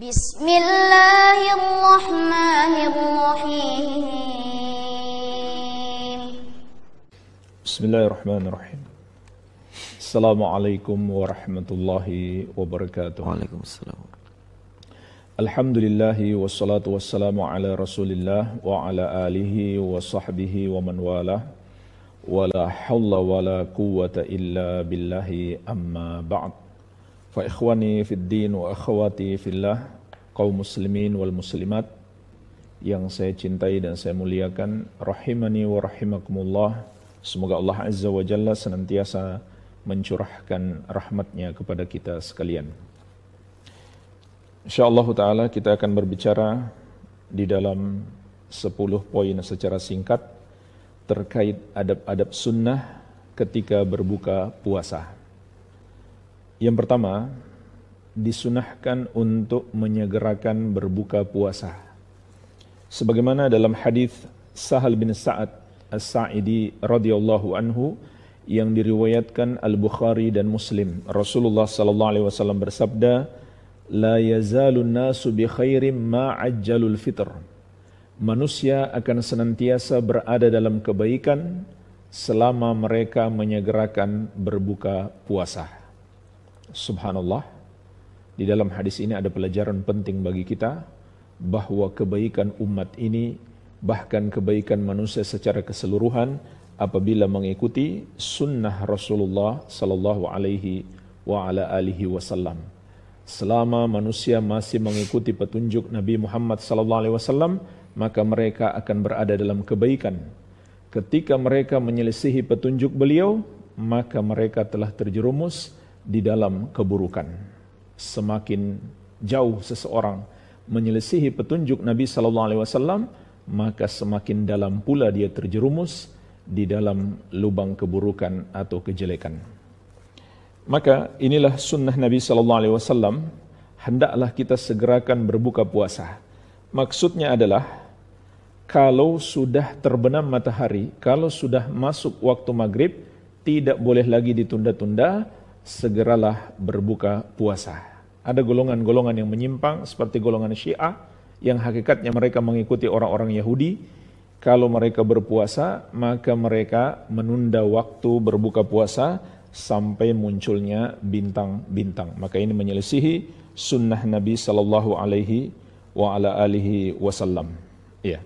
Bismillahirrahmanirrahim. Bismillahirrahmanirrahim. Assalamualaikum warahmatullahi wabarakatuh. Waalaikumsalam. Alhamdulillahi wassalatu wassalamu ala rasulillah wa ala alihi wa sahbihi wa man walah. Wa la hawla wa la quwwata illa billahi amma ba'd. Fa ikhwani fid din wa akhwati fillah, kaum muslimin wal muslimat yang saya cintai dan saya muliakan, rahimani wa rahimakumullah. Semoga Allah Azza wa Jalla senantiasa mencurahkan rahmatnya kepada kita sekalian. InsyaAllah ta'ala kita akan berbicara di dalam 10 poin secara singkat terkait adab-adab sunnah ketika berbuka puasa. Yang pertama, disunahkan untuk menyegerakan berbuka puasa. Sebagaimana dalam hadis Sahal bin Sa'ad As-Sa'idi radhiyallahu anhu yang diriwayatkan Al-Bukhari dan Muslim, Rasulullah sallallahu alaihi wasallam bersabda, "La yazalun nasu bi khairin ma ajjalul fitr." Manusia akan senantiasa berada dalam kebaikan selama mereka menyegerakan berbuka puasa. Subhanallah, di dalam hadis ini ada pelajaran penting bagi kita bahwa kebaikan umat ini, bahkan kebaikan manusia secara keseluruhan, apabila mengikuti sunnah Rasulullah sallallahu alaihi wa ala alihi wasallam. Selama manusia masih mengikuti petunjuk Nabi Muhammad sallallahu alaihi wasallam, maka mereka akan berada dalam kebaikan. Ketika mereka menyelisihi petunjuk beliau, maka mereka telah terjerumus di dalam keburukan. Semakin jauh seseorang menyelisihi petunjuk Nabi sallallahu alaihi wasallam, maka semakin dalam pula dia terjerumus di dalam lubang keburukan atau kejelekan. Maka inilah sunnah Nabi sallallahu alaihi wasallam, hendaklah kita segerakan berbuka puasa. Maksudnya adalah kalau sudah terbenam matahari, kalau sudah masuk waktu maghrib, tidak boleh lagi ditunda-tunda, segeralah berbuka puasa. Ada golongan-golongan yang menyimpang seperti golongan Syiah yang hakikatnya mereka mengikuti orang-orang Yahudi. Kalau mereka berpuasa, maka mereka menunda waktu berbuka puasa sampai munculnya bintang-bintang. Maka ini menyelisihi sunnah Nabi sallallahu alaihi wa ala alihi wasallam. Ya.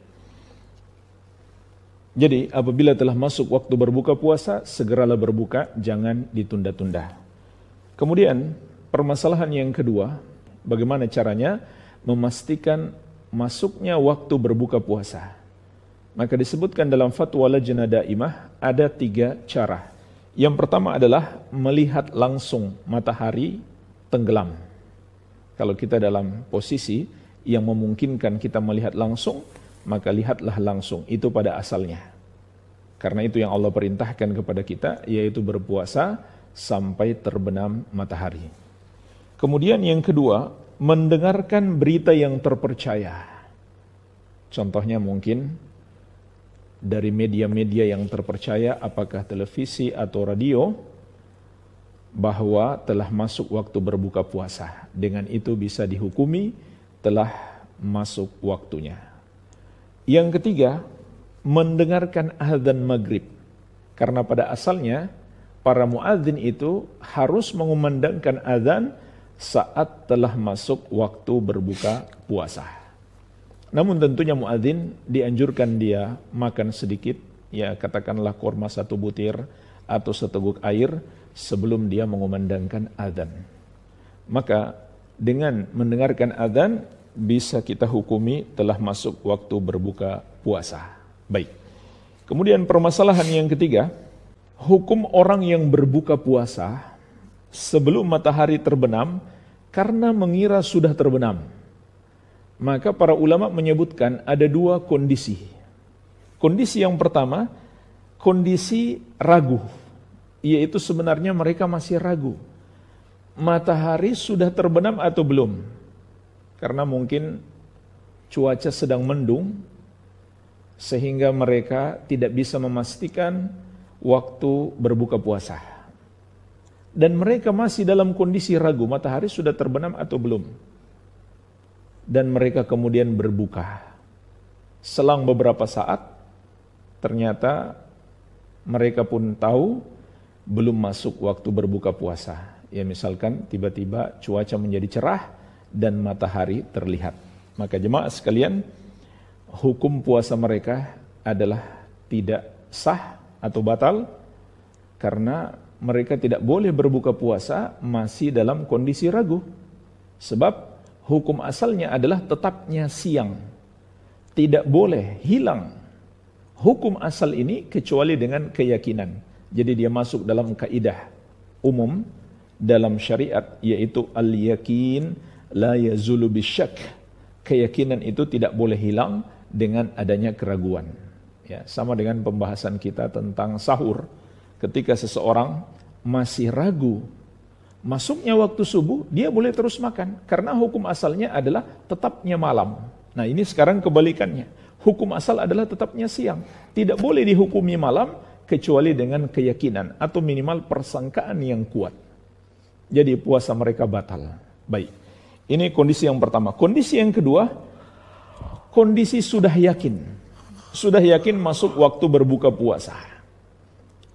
Jadi apabila telah masuk waktu berbuka puasa, segeralah berbuka, jangan ditunda-tunda. Kemudian permasalahan yang kedua, bagaimana caranya memastikan masuknya waktu berbuka puasa. Maka disebutkan dalam fatwa Lajnah Daimah ada 3 cara. Yang pertama adalah melihat langsung matahari tenggelam. Kalau kita dalam posisi yang memungkinkan kita melihat langsung, maka lihatlah langsung, itu pada asalnya. Karena itu yang Allah perintahkan kepada kita, yaitu berpuasa sampai terbenam matahari. Kemudian yang kedua, mendengarkan berita yang terpercaya. Contohnya mungkin dari media-media yang terpercaya, apakah televisi atau radio, bahwa telah masuk waktu berbuka puasa. Dengan itu bisa dihukumi telah masuk waktunya. Yang ketiga, mendengarkan azan maghrib. Karena pada asalnya para muadzin itu harus mengumandangkan azan saat telah masuk waktu berbuka puasa. Namun tentunya muadzin dianjurkan dia makan sedikit, ya katakanlah kurma 1 butir atau seteguk air sebelum dia mengumandangkan azan. Maka dengan mendengarkan azan bisa kita hukumi telah masuk waktu berbuka puasa. Baik. Kemudian permasalahan yang ketiga, hukum orang yang berbuka puasa sebelum matahari terbenam karena mengira sudah terbenam. Maka para ulama menyebutkan ada 2 kondisi. Kondisi yang pertama, kondisi ragu, yaitu sebenarnya mereka masih ragu. Matahari sudah terbenam atau belum? Karena mungkin cuaca sedang mendung, sehingga mereka tidak bisa memastikan waktu berbuka puasa. Dan mereka masih dalam kondisi ragu, matahari sudah terbenam atau belum. dan mereka kemudian berbuka. Selang beberapa saat, ternyata mereka pun tahu belum masuk waktu berbuka puasa. Ya misalkan tiba-tiba cuaca menjadi cerah dan matahari terlihat. Maka jemaah sekalian, hukum puasa mereka adalah tidak sah atau batal karena mereka tidak boleh berbuka puasa masih dalam kondisi ragu. Sebab hukum asalnya adalah tetapnya siang. Tidak boleh hilang hukum asal ini kecuali dengan keyakinan. Jadi dia masuk dalam kaidah umum dalam syariat, yaitu al-yakin la yazulu bisyak. Keyakinan itu tidak boleh hilang dengan adanya keraguan. Ya, sama dengan pembahasan kita tentang sahur. Ketika seseorang masih ragu masuknya waktu subuh, dia boleh terus makan karena hukum asalnya adalah tetapnya malam. Nah, ini sekarang kebalikannya. Hukum asal adalah tetapnya siang. Tidak boleh dihukumi malam kecuali dengan keyakinan atau minimal persangkaan yang kuat. Jadi puasa mereka batal. Baik. Ini kondisi yang pertama. Kondisi yang kedua, kondisi sudah yakin. Sudah yakin masuk waktu berbuka puasa.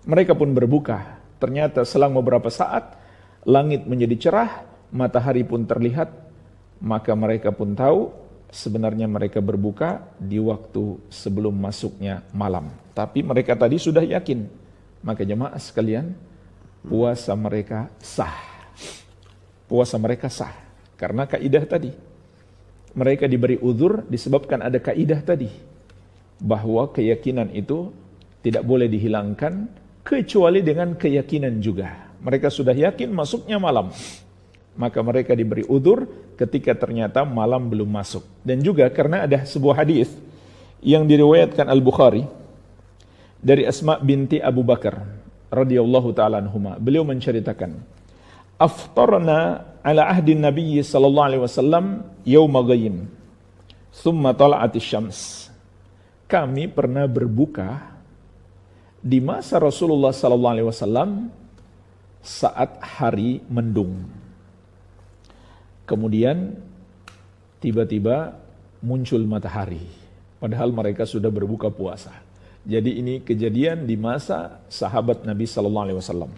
Mereka pun berbuka. Ternyata selang beberapa saat, langit menjadi cerah, matahari pun terlihat, maka mereka pun tahu sebenarnya mereka berbuka di waktu sebelum masuknya malam. Tapi mereka tadi sudah yakin. Maka jemaah sekalian, puasa mereka sah. Puasa mereka sah. Karena kaidah tadi. Mereka diberi uzur disebabkan ada kaidah tadi. Bahwa keyakinan itu tidak boleh dihilangkan kecuali dengan keyakinan juga. Mereka sudah yakin masuknya malam. Maka mereka diberi uzur ketika ternyata malam belum masuk. Dan juga karena ada sebuah hadis yang diriwayatkan Al-Bukhari dari Asma binti Abu Bakar radhiyallahu taala anhuma. Beliau menceritakan, "Aftarna ala ahdi Nabi sallallahu alaihi wasallam yauma ghaym, thumma tala'atis syams." Kami pernah berbuka di masa Rasulullah sallallahu alaihi wasallam saat hari mendung. Kemudian tiba-tiba muncul matahari. Padahal mereka sudah berbuka puasa. Jadi ini kejadian di masa sahabat Nabi sallallahu alaihi wasallam.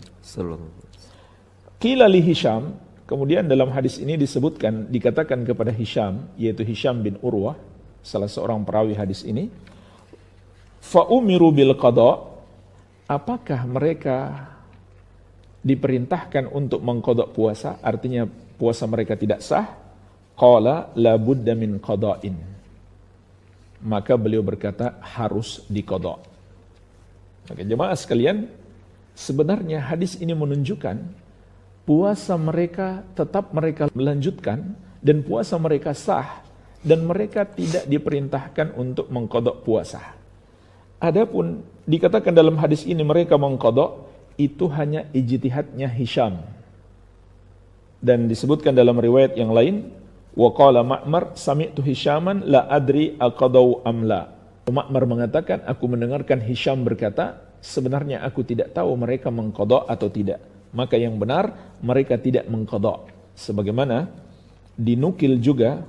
Qila li Hisham, kemudian dalam hadis ini disebutkan, dikatakan kepada Hisham, yaitu Hisham bin Urwah, salah seorang perawi hadis ini, fa umiru bil qada, apakah mereka diperintahkan untuk mengqada puasa, artinya puasa mereka tidak sah? Qala la budda min qada'in. Maka beliau berkata harus diqada. Maka jemaah sekalian, sebenarnya hadis ini menunjukkan puasa mereka tetap mereka melanjutkan dan puasa mereka sah dan mereka tidak diperintahkan untuk mengqada puasa. Adapun dikatakan dalam hadis ini mereka mengqada, itu hanya ijtihadnya Hisham. Dan disebutkan dalam riwayat yang lain, wa qala Ma'mar sami'tu Hishaman la adri aqadau amla. Ma'mar mengatakan, aku mendengarkan Hisham berkata, sebenarnya aku tidak tahu mereka mengqada atau tidak. Maka yang benar mereka tidak mengqada. Sebagaimana dinukil juga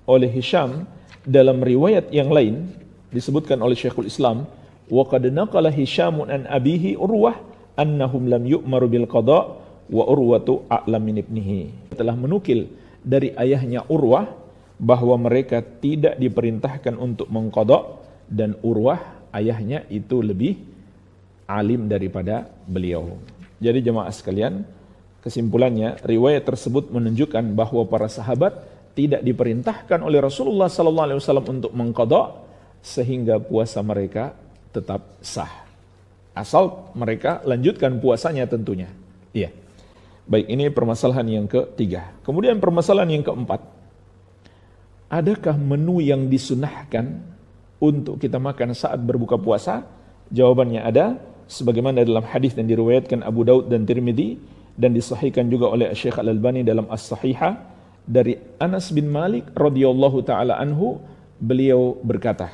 oleh Hisham dalam riwayat yang lain disebutkan oleh Syekhul Islam, wa qad naqala Hishamun an abihi Urwah annahum lam yu'maru bil qada wa Urwatu a'lam min ibnihi. Telah menukil dari ayahnya Urwah bahwa mereka tidak diperintahkan untuk mengqada dan Urwah ayahnya itu lebih alim daripada beliau. Jadi jemaah sekalian, kesimpulannya riwayat tersebut menunjukkan bahwa para sahabat tidak diperintahkan oleh Rasulullah sallallahu alaihi wasallam untuk mengqada sehingga puasa mereka tetap sah. Asal mereka lanjutkan puasanya tentunya. Iya. Baik, ini permasalahan yang ketiga. Kemudian permasalahan yang keempat. Adakah menu yang disunahkan untuk kita makan saat berbuka puasa? Jawabannya ada, sebagaimana dalam hadis yang diriwayatkan Abu Daud dan Tirmidzi dan disahihkan juga oleh Syekh Al-Albani dalam As-Sahihah dari Anas bin Malik radhiyallahu taala anhu, beliau berkata,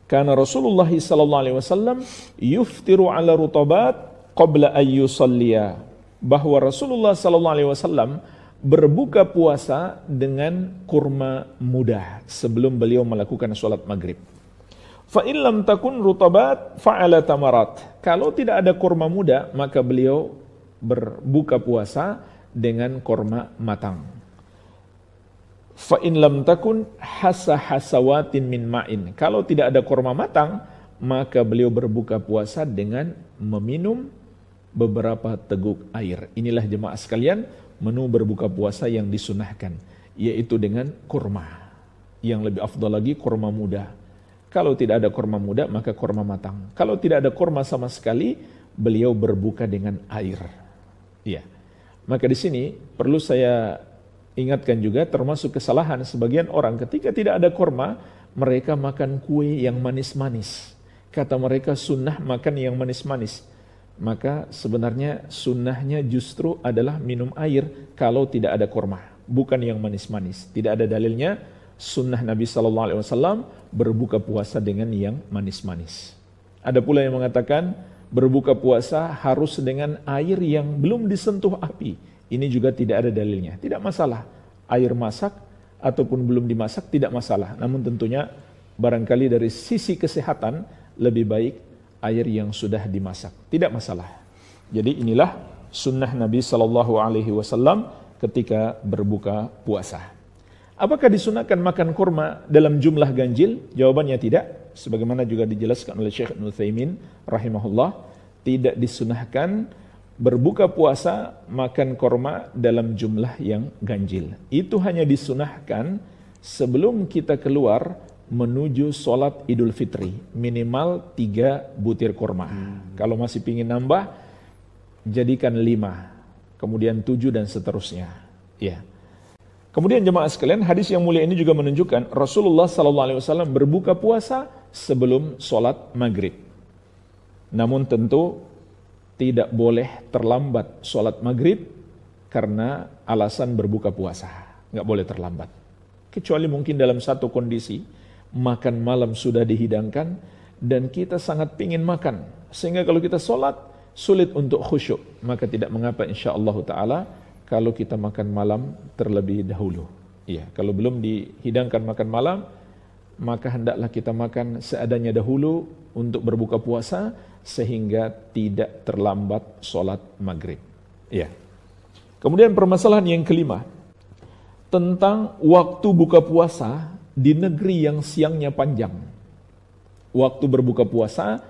"Kana Rasulullah sallallahu alaihi wasallam yuftiru ala rutabat qabla an yusalliya." Bahwa Rasulullah sallallahu alaihi wasallam berbuka puasa dengan kurma muda sebelum beliau melakukan sholat maghrib. Fa in lam takun rutabat fa'ala tamarat. Kalau tidak ada kurma muda, maka beliau berbuka puasa dengan kurma matang. Fa in lam takun hasawatin min ma'in. Kalau tidak ada kurma matang, maka beliau berbuka puasa dengan meminum beberapa teguk air. Inilah jemaah sekalian menu berbuka puasa yang disunahkan, yaitu dengan kurma. Yang lebih afdal lagi kurma muda. Kalau tidak ada kurma muda, maka kurma matang. Kalau tidak ada kurma sama sekali, beliau berbuka dengan air. Ya. Maka di sini perlu saya ingatkan juga, termasuk kesalahan sebagian orang ketika tidak ada kurma, mereka makan kue yang manis-manis. Kata mereka sunnah makan yang manis-manis. Maka sebenarnya sunnahnya justru adalah minum air kalau tidak ada kurma, bukan yang manis-manis. Tidak ada dalilnya sunnah Nabi SAW berbuka puasa dengan yang manis-manis. Ada pula yang mengatakan berbuka puasa harus dengan air yang belum disentuh api. Ini juga tidak ada dalilnya. Tidak masalah, air masak ataupun belum dimasak tidak masalah. Namun tentunya barangkali dari sisi kesehatan lebih baik air yang sudah dimasak, tidak masalah. Jadi inilah sunnah Nabi SAW ketika berbuka puasa. Apakah disunahkan makan kurma dalam jumlah ganjil? Jawabannya tidak. Sebagaimana juga dijelaskan oleh Syekh Ibnu Utsaimin rahimahullah, tidak disunahkan berbuka puasa makan kurma dalam jumlah yang ganjil. Itu hanya disunahkan sebelum kita keluar menuju sholat Idul Fitri, minimal 3 butir kurma. Kalau masih ingin nambah, jadikan 5, kemudian 7 dan seterusnya. Ya. Kemudian jemaah sekalian, hadis yang mulia ini juga menunjukkan Rasulullah SAW berbuka puasa sebelum sholat maghrib. Namun tentu tidak boleh terlambat sholat maghrib karena alasan berbuka puasa. Nggak boleh terlambat. Kecuali mungkin dalam satu kondisi, makan malam sudah dihidangkan dan kita sangat pingin makan, sehingga kalau kita sholat sulit untuk khusyuk, maka tidak mengapa insyaallah ta'ala kalau kita makan malam terlebih dahulu. Iya, kalau belum dihidangkan makan malam, maka hendaklah kita makan seadanya dahulu untuk berbuka puasa sehingga tidak terlambat sholat maghrib. Iya. Kemudian permasalahan yang kelima tentang waktu buka puasa di negeri yang siangnya panjang. Waktu berbuka puasa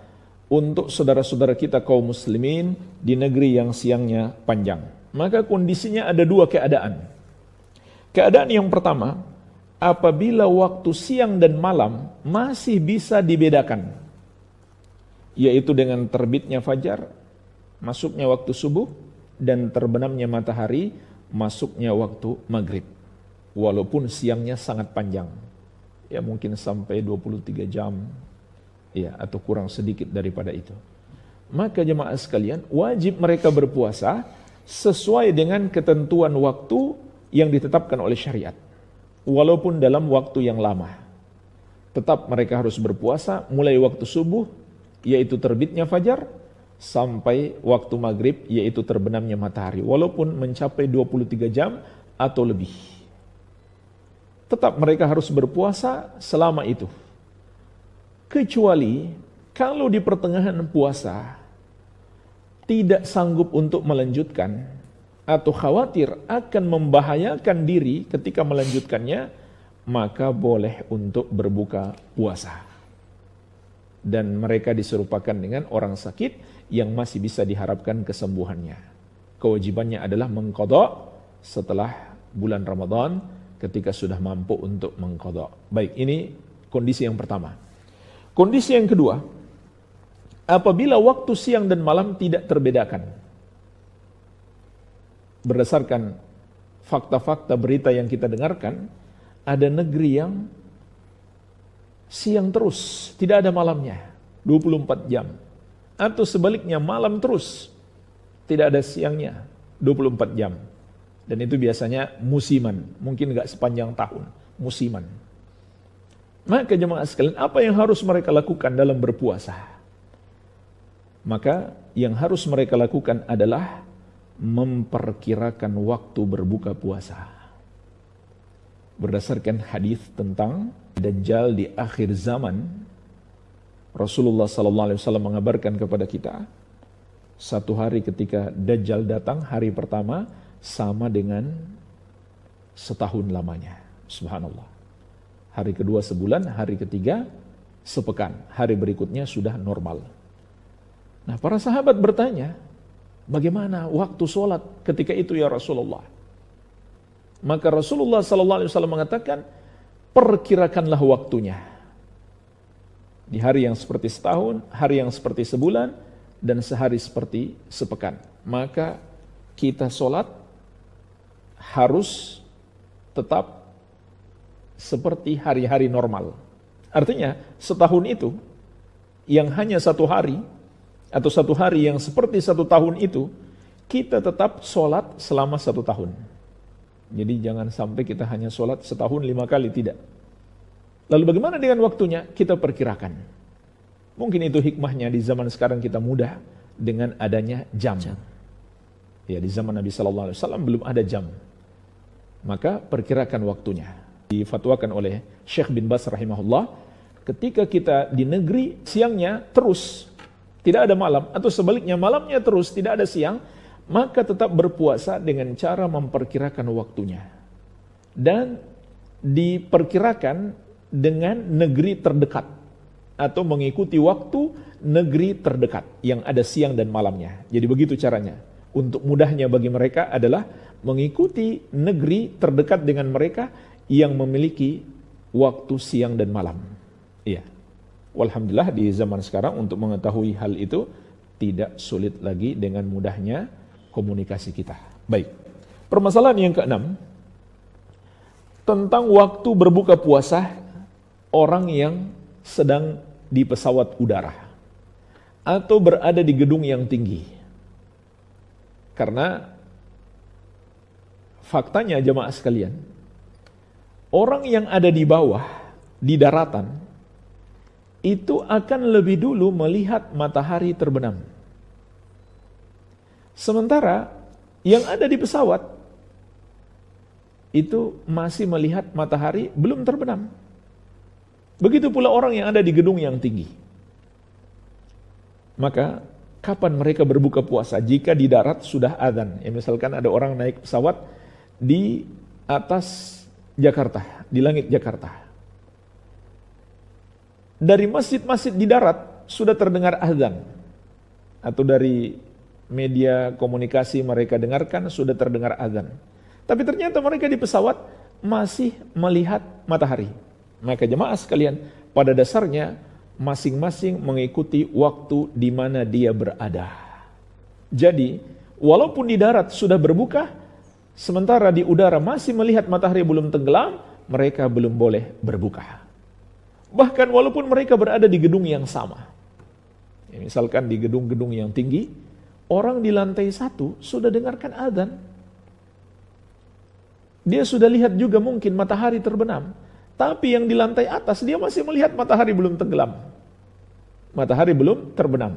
untuk saudara-saudara kita kaum muslimin di negeri yang siangnya panjang. Maka kondisinya ada 2 keadaan. Keadaan yang pertama, apabila waktu siang dan malam masih bisa dibedakan, yaitu dengan terbitnya fajar, masuknya waktu subuh, dan terbenamnya matahari, masuknya waktu maghrib. Walaupun siangnya sangat panjang. Ya mungkin sampai 23 jam, ya, atau kurang sedikit daripada itu. Maka jemaah sekalian, wajib mereka berpuasa sesuai dengan ketentuan waktu yang ditetapkan oleh syariat. Walaupun dalam waktu yang lama. Tetap mereka harus berpuasa mulai waktu subuh, yaitu terbitnya fajar, sampai waktu maghrib, yaitu terbenamnya matahari. Walaupun mencapai 23 jam atau lebih. Tetap mereka harus berpuasa selama itu. Kecuali kalau di pertengahan puasa tidak sanggup untuk melanjutkan atau khawatir akan membahayakan diri ketika melanjutkannya, maka boleh untuk berbuka puasa. Dan mereka diserupakan dengan orang sakit yang masih bisa diharapkan kesembuhannya. Kewajibannya adalah mengqadha setelah bulan Ramadan ketika sudah mampu untuk mengqadha. Baik, ini kondisi yang pertama. Kondisi yang kedua, apabila waktu siang dan malam tidak terbedakan. Berdasarkan fakta-fakta berita yang kita dengarkan, ada negeri yang siang terus, tidak ada malamnya, 24 jam. Atau sebaliknya malam terus, tidak ada siangnya, 24 jam. Dan itu biasanya musiman, mungkin enggak sepanjang tahun, musiman. Maka jemaah sekalian, apa yang harus mereka lakukan dalam berpuasa? Maka yang harus mereka lakukan adalah memperkirakan waktu berbuka puasa. Berdasarkan hadis tentang Dajjal di akhir zaman, Rasulullah SAW mengabarkan kepada kita, satu hari ketika Dajjal datang, hari pertama sama dengan setahun lamanya. Subhanallah. Hari kedua sebulan, hari ketiga sepekan. Hari berikutnya sudah normal. Nah, para sahabat bertanya, bagaimana waktu sholat ketika itu ya Rasulullah? Maka Rasulullah SAW mengatakan, perkirakanlah waktunya. Di hari yang seperti setahun, hari yang seperti sebulan, dan sehari seperti sepekan. Maka kita sholat harus tetap seperti hari-hari normal. Artinya, setahun itu, yang hanya satu hari, atau satu hari yang seperti satu tahun itu, kita tetap sholat selama satu tahun. Jadi jangan sampai kita hanya sholat setahun 5 kali, tidak. Lalu bagaimana dengan waktunya? Kita perkirakan. Mungkin itu hikmahnya di zaman sekarang kita mudah dengan adanya jam. Ya, di zaman Nabi SAW belum ada jam. Maka perkirakan waktunya. Difatwakan oleh Syekh bin Baz rahimahullah, ketika kita di negeri siangnya terus, tidak ada malam, atau sebaliknya malamnya terus, tidak ada siang, maka tetap berpuasa dengan cara memperkirakan waktunya. Dan diperkirakan dengan negeri terdekat, atau mengikuti waktu negeri terdekat yang ada siang dan malamnya. Jadi begitu caranya. Untuk mudahnya bagi mereka adalah mengikuti negeri terdekat dengan mereka yang memiliki waktu siang dan malam. Iya. Walhamdulillah di zaman sekarang untuk mengetahui hal itu tidak sulit lagi dengan mudahnya komunikasi kita. Baik. Permasalahan yang keenam, tentang waktu berbuka puasa orang yang sedang di pesawat udara atau berada di gedung yang tinggi. Karena faktanya jemaah sekalian, orang yang ada di bawah, di daratan, itu akan lebih dulu melihat matahari terbenam. Sementara yang ada di pesawat itu masih melihat matahari belum terbenam. Begitu pula orang yang ada di gedung yang tinggi. Maka kapan mereka berbuka puasa? Jika di darat sudah azan. Ya, misalkan ada orang naik pesawat di atas Jakarta, di langit Jakarta. Dari masjid-masjid di darat sudah terdengar azan. Atau dari media komunikasi mereka dengarkan sudah terdengar azan. Tapi ternyata mereka di pesawat masih melihat matahari. Maka jemaah sekalian, pada dasarnya masing-masing mengikuti waktu di mana dia berada. Jadi, walaupun di darat sudah berbuka, sementara di udara masih melihat matahari belum tenggelam, mereka belum boleh berbuka. Bahkan walaupun mereka berada di gedung yang sama. Ya, misalkan di gedung-gedung yang tinggi, orang di lantai 1 sudah dengarkan azan. Dia sudah lihat juga mungkin matahari terbenam. Tapi yang di lantai atas dia masih melihat matahari belum tenggelam. Matahari belum terbenam.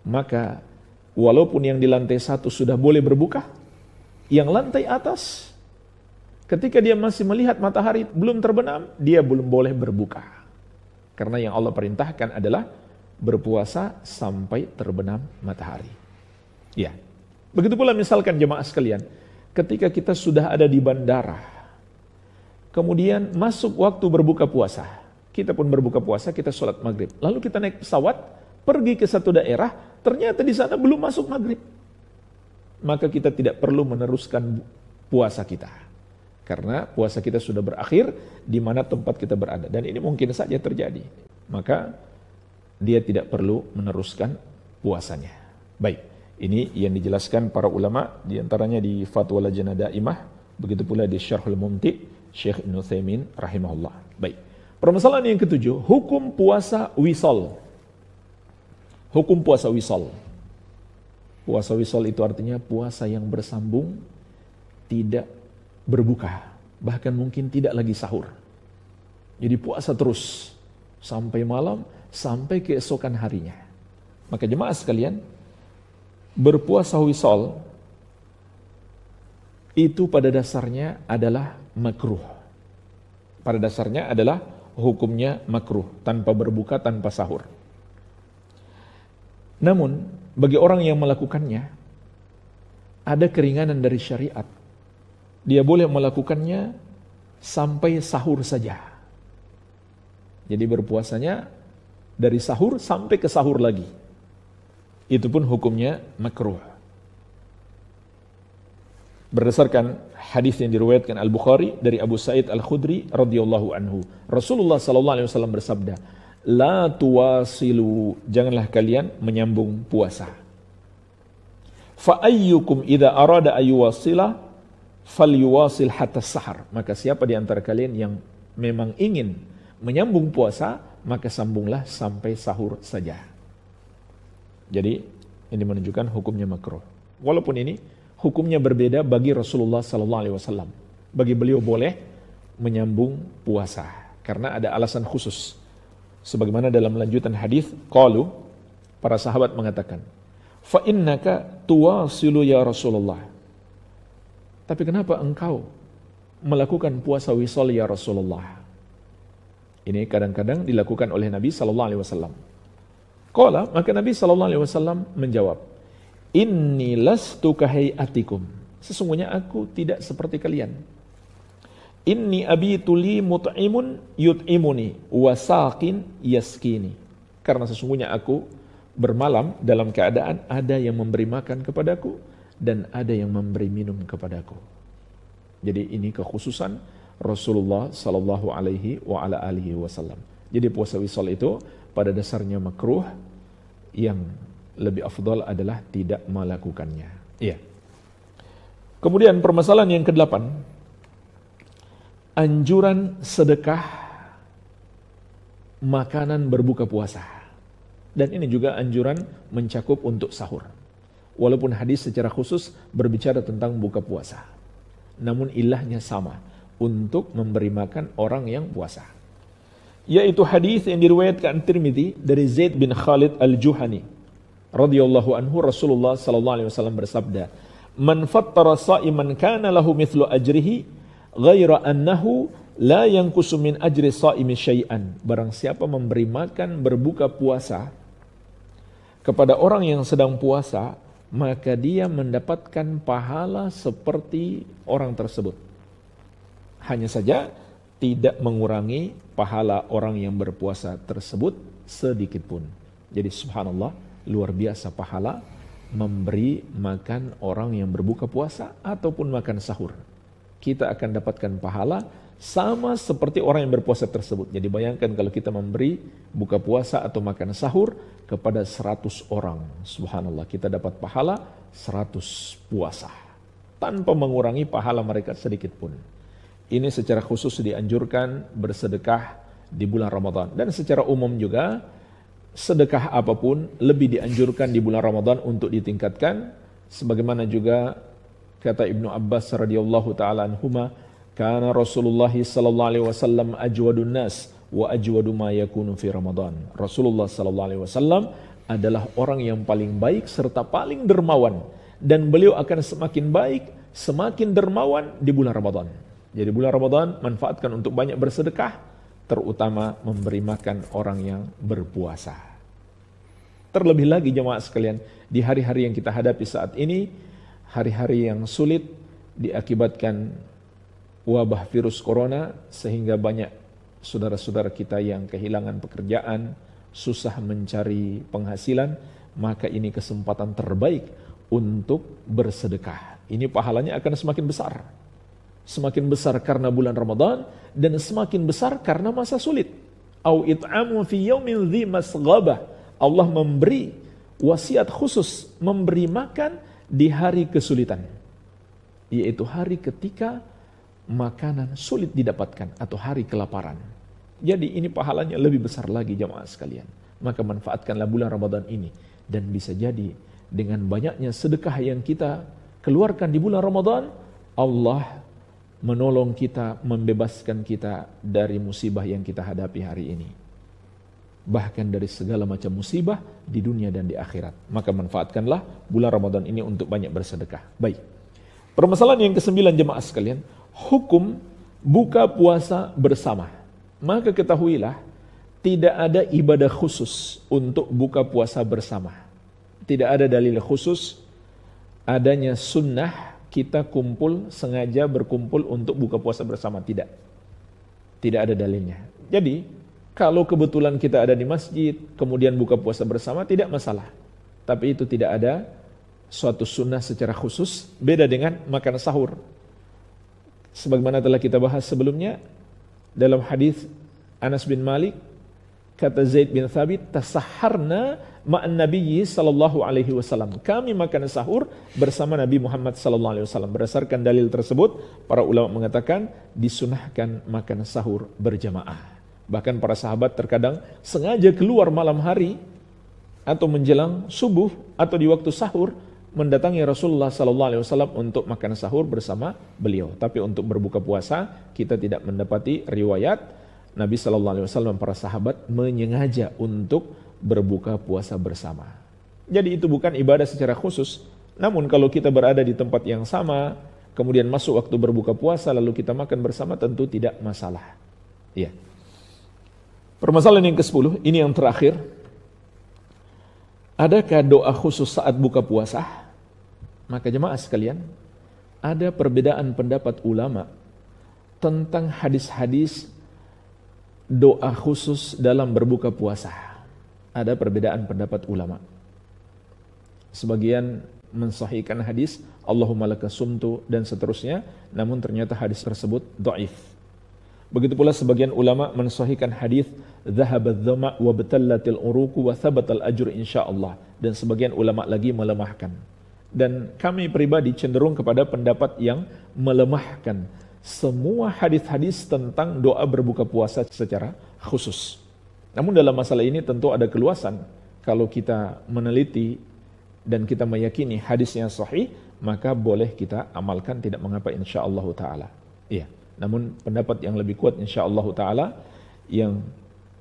Maka walaupun yang di lantai 1 sudah boleh berbuka, yang lantai atas ketika dia masih melihat matahari belum terbenam, dia belum boleh berbuka. Karena yang Allah perintahkan adalah berpuasa sampai terbenam matahari. Ya, begitu pula misalkan jemaah sekalian, ketika kita sudah ada di bandara, kemudian masuk waktu berbuka puasa, kita pun berbuka puasa, kita sholat maghrib, lalu kita naik pesawat, pergi ke satu daerah, ternyata di sana belum masuk maghrib, maka kita tidak perlu meneruskan puasa kita, karena puasa kita sudah berakhir di mana tempat kita berada, dan ini mungkin saja terjadi, maka dia tidak perlu meneruskan puasanya. Baik. Ini yang dijelaskan para ulama, diantaranya di Fatwa Lajnah Daimah, begitu pula di Syarhul Mumti, Syekh Ibnu Utsaimin rahimahullah. Baik. Permasalahan yang ketujuh, hukum puasa wisal. Hukum puasa wisal. Puasa wisal itu artinya puasa yang bersambung, tidak berbuka, bahkan mungkin tidak lagi sahur. Jadi puasa terus sampai malam, sampai keesokan harinya. Maka jemaah sekalian, berpuasa wisal itu pada dasarnya adalah makruh. Pada dasarnya adalah hukumnya makruh, tanpa berbuka, tanpa sahur. Namun, bagi orang yang melakukannya, ada keringanan dari syariat. Dia boleh melakukannya sampai sahur saja. Jadi berpuasanya dari sahur sampai ke sahur lagi. Itu pun hukumnya makruh. Berdasarkan hadis yang diriwayatkan Al-Bukhari dari Abu Sa'id Al-Khudri radhiyallahu anhu, Rasulullah sallallahu alaihi wasallam bersabda, "La tuwasilu, janganlah kalian menyambung puasa. Fa ayyukum idza arada ayyuwasila falyuwasil hatta sahar." Maka siapa di antara kalian yang memang ingin menyambung puasa, maka sambunglah sampai sahur saja. Jadi ini menunjukkan hukumnya makruh. Walaupun ini hukumnya berbeda bagi Rasulullah sallallahu alaihi wasallam. Bagi beliau boleh menyambung puasa karena ada alasan khusus. Sebagaimana dalam lanjutan hadis, qalu, para sahabat mengatakan, "Fa innaka tuwasilu ya Rasulullah." Tapi kenapa engkau melakukan puasa wisal ya Rasulullah? Ini kadang-kadang dilakukan oleh Nabi sallallahu alaihi wasallam. Qala, maka Nabi sallallahu alaihi wasallam menjawab, "Inni lastu kahayatikum." Sesungguhnya aku tidak seperti kalian. "Inni abitu li mut'imun yut'imuni wa saqin yaskini." Karena sesungguhnya aku bermalam dalam keadaan ada yang memberi makan kepadaku dan ada yang memberi minum kepadaku. Jadi ini kekhususan Rasulullah sallallahu alaihi wa ala alihi wasallam. Jadi puasa wisal itu pada dasarnya makruh, yang lebih afdal adalah tidak melakukannya. Iya. Kemudian permasalahan yang ke-8, anjuran sedekah makanan berbuka puasa. Dan ini juga anjuran mencakup untuk sahur. Walaupun hadis secara khusus berbicara tentang buka puasa, namun ilahnya sama, untuk memberi makan orang yang puasa. Yaitu hadis yang diriwayatkan Tirmidzi dari Zaid bin Khalid Al-Juhani radhiyallahu anhu, Rasulullah sallallahu alaihi wasallam bersabda, "Man fattara sha'iman kana lahu mithlu ajrihi ghaira annahu la yanqusu min ajri sha'imi syai'an." Barang siapa memberi makan berbuka puasa kepada orang yang sedang puasa, maka dia mendapatkan pahala seperti orang tersebut. Hanya saja tidak mengurangi pahala orang yang berpuasa tersebut sedikit pun. Jadi subhanallah, luar biasa pahala memberi makan orang yang berbuka puasa ataupun makan sahur. Kita akan dapatkan pahala sama seperti orang yang berpuasa tersebut. Jadi bayangkan kalau kita memberi buka puasa atau makan sahur kepada 100 orang. Subhanallah, kita dapat pahala 100 puasa tanpa mengurangi pahala mereka sedikit pun. Ini secara khusus dianjurkan bersedekah di bulan Ramadan. Dan secara umum juga, sedekah apapun lebih dianjurkan di bulan Ramadan untuk ditingkatkan. Sebagaimana juga kata Ibnu Abbas radhiyallahu ta'ala anhuma, "Kana Rasulullah sallallahu alaihi wasallam ajwadun nas wa ajwadu ma yakunu fi Ramadan." Rasulullah sallallahu alaihi wasallam adalah orang yang paling baik serta paling dermawan. Dan beliau akan semakin baik, semakin dermawan di bulan Ramadan. Jadi bulan Ramadan manfaatkan untuk banyak bersedekah, terutama memberi makan orang yang berpuasa. Terlebih lagi jemaah sekalian, di hari-hari yang kita hadapi saat ini, hari-hari yang sulit diakibatkan wabah virus corona, sehingga banyak saudara-saudara kita yang kehilangan pekerjaan, susah mencari penghasilan, maka ini kesempatan terbaik untuk bersedekah. Ini pahalanya akan semakin besar. Semakin besar karena bulan Ramadan dan semakin besar karena masa sulit. Au it'amu fi yaumin dzi masghabah. Allah memberi wasiat khusus memberi makan di hari kesulitan, yaitu hari ketika makanan sulit didapatkan atau hari kelaparan. Jadi ini pahalanya lebih besar lagi jemaah sekalian. Maka manfaatkanlah bulan Ramadan ini, dan bisa jadi dengan banyaknya sedekah yang kita keluarkan di bulan Ramadan, Allah menolong kita, membebaskan kita dari musibah yang kita hadapi hari ini. Bahkan dari segala macam musibah di dunia dan di akhirat. Maka manfaatkanlah bulan Ramadan ini untuk banyak bersedekah. Baik. Permasalahan yang ke-9 jemaah sekalian, hukum buka puasa bersama. Maka ketahuilah, tidak ada ibadah khusus untuk buka puasa bersama. Tidak ada dalil khusus adanya sunnah kita sengaja berkumpul untuk buka puasa bersama. Tidak ada dalilnya. Jadi, kalau kebetulan kita ada di masjid, kemudian buka puasa bersama, tidak masalah. Tapi itu tidak ada suatu sunnah secara khusus, beda dengan makan sahur. Sebagaimana telah kita bahas sebelumnya, dalam hadis Anas bin Malik, kata Zaid bin Thabit, tasaharna ma'an nabiyyi sallallahu alaihi wasallam. Kami makan sahur bersama Nabi Muhammad sallallahu alaihi wasallam. Berdasarkan dalil tersebut, para ulama mengatakan disunahkan makan sahur berjamaah. Bahkan para sahabat terkadang sengaja keluar malam hari atau menjelang subuh atau di waktu sahur mendatangi Rasulullah sallallahu alaihi wasallam untuk makan sahur bersama beliau. Tapi untuk berbuka puasa kita tidak mendapati riwayat Nabi sallallahu alaihi wasallam para sahabat menyengaja untuk berbuka puasa bersama. Jadi itu bukan ibadah secara khusus. Namun kalau kita berada di tempat yang sama, kemudian masuk waktu berbuka puasa lalu kita makan bersama, tentu tidak masalah. Ya. Permasalahan yang ke-10, ini yang terakhir. Adakah doa khusus saat buka puasa? Maka jemaah sekalian, ada perbedaan pendapat ulama tentang hadis-hadis doa khusus dalam berbuka puasa. Ada perbedaan pendapat ulama. Sebagian mensahihkan hadis Allahumma laka sumtu dan seterusnya, namun ternyata hadis tersebut dhaif. Begitu pula sebagian ulama mensahihkan hadis dhahabadz dhama wa batallatil uruqu wa thabatal ajr insyaallah, dan sebagian ulama lagi melemahkan. Dan kami pribadi cenderung kepada pendapat yang melemahkan semua hadis-hadis tentang doa berbuka puasa secara khusus. Namun dalam masalah ini tentu ada keluasan. Kalau kita meneliti dan kita meyakini hadisnya sahih, maka boleh kita amalkan, tidak mengapa insyaallah taala. Iya. Namun pendapat yang lebih kuat insyaallah taala yang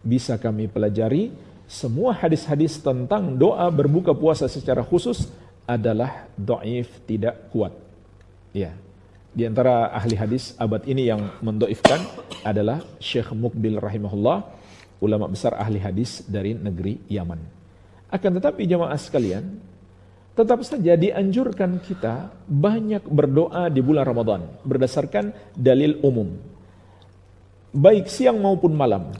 bisa kami pelajari, semua hadis-hadis tentang doa berbuka puasa secara khusus adalah dhaif, tidak kuat. Ya. Di antara ahli hadis abad ini yang mendoifkan adalah Syekh Muqbil rahimahullah, ulama besar ahli hadis dari negeri Yaman. Akan tetapi jemaah sekalian, tetap saja dianjurkan kita banyak berdoa di bulan Ramadan berdasarkan dalil umum, baik siang maupun malam,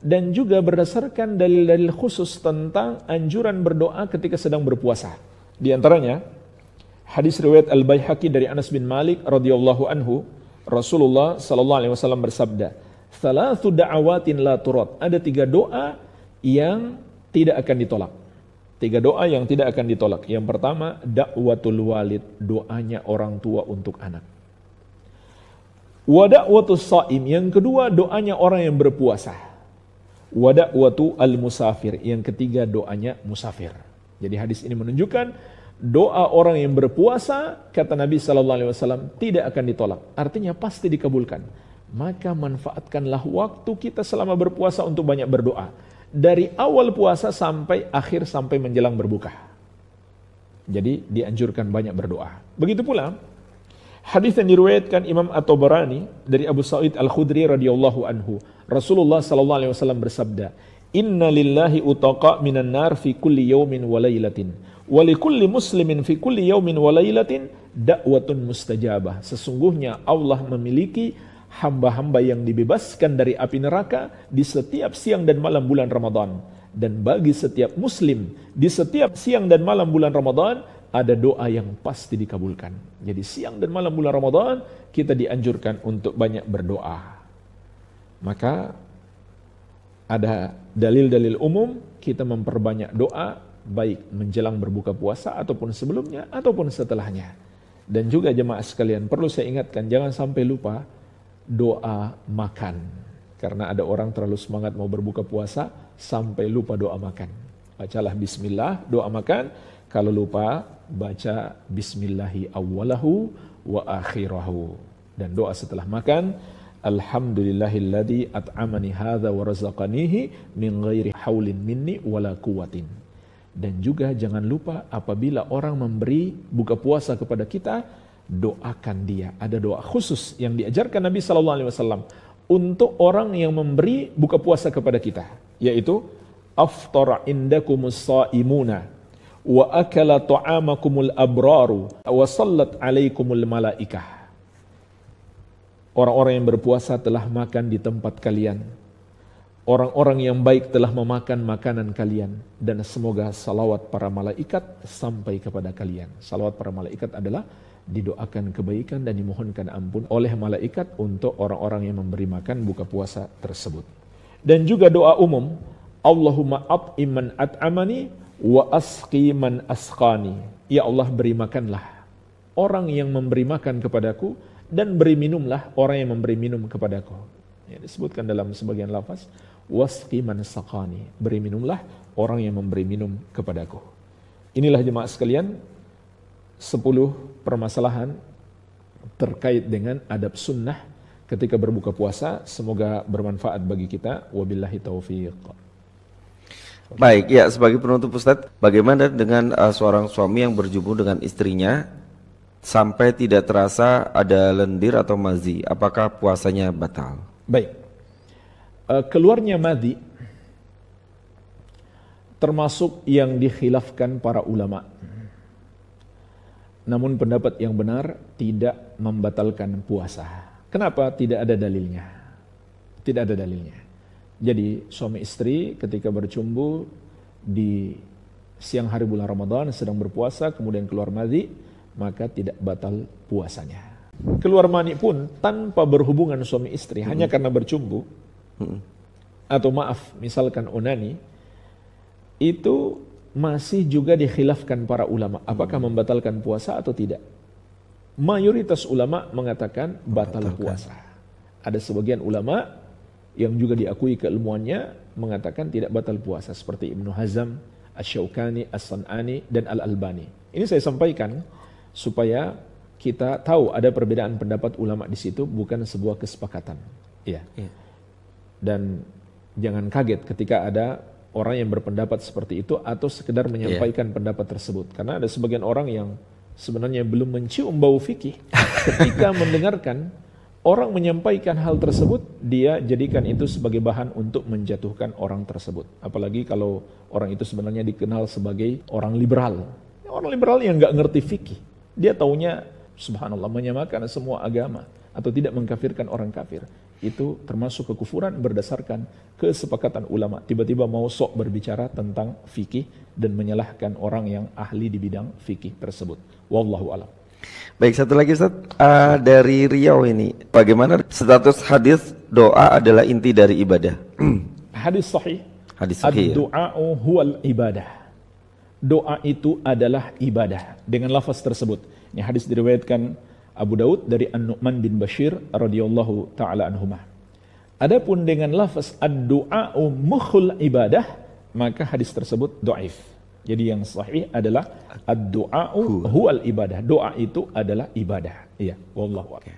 dan juga berdasarkan dalil-dalil khusus tentang anjuran berdoa ketika sedang berpuasa. Di antaranya hadis riwayat Al-Baihaqi dari Anas bin Malik radhiyallahu anhu, Rasulullah sallallahu alaihi wasallam bersabda, "Thalathu da'awatin la turad." Ada 3 doa yang tidak akan ditolak. 3 doa yang tidak akan ditolak. Yang pertama, da'watul walid, doanya orang tua untuk anak. Wa da'watus shaim, yang kedua doanya orang yang berpuasa. Wa da'watu al-musafir, yang ketiga doanya musafir. Jadi hadis ini menunjukkan doa orang yang berpuasa, kata Nabi sallallahu alaihi wasallam, tidak akan ditolak. Artinya pasti dikabulkan. Maka manfaatkanlah waktu kita selama berpuasa untuk banyak berdoa. Dari awal puasa sampai akhir, sampai menjelang berbuka. Jadi dianjurkan banyak berdoa. Begitu pula hadis yang diriwayatkan Imam At-Tabarani dari Abu Sa'id Al-Khudri radhiyallahu anhu. Rasulullah sallallahu alaihi wasallam bersabda, "Inna lillahi utaqa minan nar fi kulli yawmin wa lailatin, wa likulli muslimin fi kulli yawmin wa lailatin da'watun mustajabah." Sesungguhnya Allah memiliki hamba-hamba yang dibebaskan dari api neraka di setiap siang dan malam bulan Ramadan. Dan bagi setiap muslim di setiap siang dan malam bulan Ramadan ada doa yang pasti dikabulkan. Jadi siang dan malam bulan Ramadan kita dianjurkan untuk banyak berdoa. Maka ada dalil-dalil umum kita memperbanyak doa, baik menjelang berbuka puasa ataupun sebelumnya ataupun setelahnya. Dan juga jemaah sekalian, perlu saya ingatkan, jangan sampai lupa doa makan. Karena ada orang terlalu semangat mau berbuka puasa sampai lupa doa makan. Bacalah bismillah, doa makan. Kalau lupa, baca bismillahi awwalahu wa akhirahu. Dan doa setelah makan, alhamdulillahilladzi at'amani hadza wa razaqanihi min ghairi haulin minni wala quwwatin. Dan juga jangan lupa apabila orang memberi buka puasa kepada kita, doakan dia. Ada doa khusus yang diajarkan Nabi SAW untuk orang yang memberi buka puasa kepada kita, yaitu aftara indakumus saimuna wa akala ta'amakumul abraru wa sallat alaikumul malaikah. Orang-orang yang berpuasa telah makan di tempat kalian. Orang-orang yang baik telah memakan makanan kalian. Dan semoga salawat para malaikat sampai kepada kalian. Salawat para malaikat adalah didoakan kebaikan dan dimohonkan ampun oleh malaikat untuk orang-orang yang memberi makan buka puasa tersebut. Dan juga doa umum, Allahumma at'im man at'amani wa asqi man asqani. Ya Allah, beri makanlah orang yang memberi makan kepadaku, dan beri minumlah orang yang memberi minum kepadaku. Ya, disebutkan dalam sebagian lafaz, wasqi man saqani, beri minumlah orang yang memberi minum kepadaku. Inilah jemaah sekalian 10 permasalahan terkait dengan adab sunnah ketika berbuka puasa. Semoga bermanfaat bagi kita. Wabillahi taufiq. Baik, ya, sebagai penutup Ustadz, bagaimana dengan seorang suami yang berjumpa dengan istrinya sampai tidak terasa ada lendir atau mazi, apakah puasanya batal? Baik, keluarnya mazi termasuk yang dikhilafkan para ulama. Namun pendapat yang benar tidak membatalkan puasa. Kenapa? Tidak ada dalilnya. Tidak ada dalilnya. Jadi suami istri ketika bercumbu di siang hari bulan Ramadan sedang berpuasa, kemudian keluar mazi, maka tidak batal puasanya. Keluar mani pun tanpa berhubungan suami istri, hanya karena bercumbu, atau maaf, misalkan onani, itu masih juga dikhilafkan para ulama. Apakah membatalkan puasa atau tidak? Mayoritas ulama mengatakan batal puasa. Ada sebagian ulama yang juga diakui keilmuannya mengatakan tidak batal puasa, seperti Ibnu Hazm, Asy-Syaukani, As-San'ani, dan Al-Albani. Ini saya sampaikan supaya kita tahu ada perbedaan pendapat ulama di situ, bukan sebuah kesepakatan. Ya. Dan jangan kaget ketika ada orang yang berpendapat seperti itu atau sekedar menyampaikan pendapat tersebut. Karena ada sebagian orang yang sebenarnya belum mencium bau fikih, ketika mendengarkan orang menyampaikan hal tersebut, dia jadikan itu sebagai bahan untuk menjatuhkan orang tersebut. Apalagi kalau orang itu sebenarnya dikenal sebagai orang liberal. Orang liberal yang nggak ngerti fikih. Dia taunya, subhanallah, menyamakan semua agama atau tidak mengkafirkan orang kafir. Itu termasuk kekufuran berdasarkan kesepakatan ulama. Tiba-tiba mau sok berbicara tentang fikih dan menyalahkan orang yang ahli di bidang fikih tersebut. Wallahu a'lam. Baik, satu lagi Ustaz, dari Riau ini, bagaimana status hadis doa adalah inti dari ibadah? Hadis sahih. Hadis sahih. Ad-du'a'u huwal ibadah. Doa itu adalah ibadah dengan lafaz tersebut. Ini hadis diriwayatkan Abu Daud dari An-Nu'man bin Bashir radhiyallahu taala anhumah. Adapun dengan lafaz ad-du'a'u mukhul ibadah, maka hadis tersebut dhaif. Jadi yang sahih adalah ad-du'a'u huwal ibadah. Doa itu adalah ibadah. Iya, wallahu a'lam.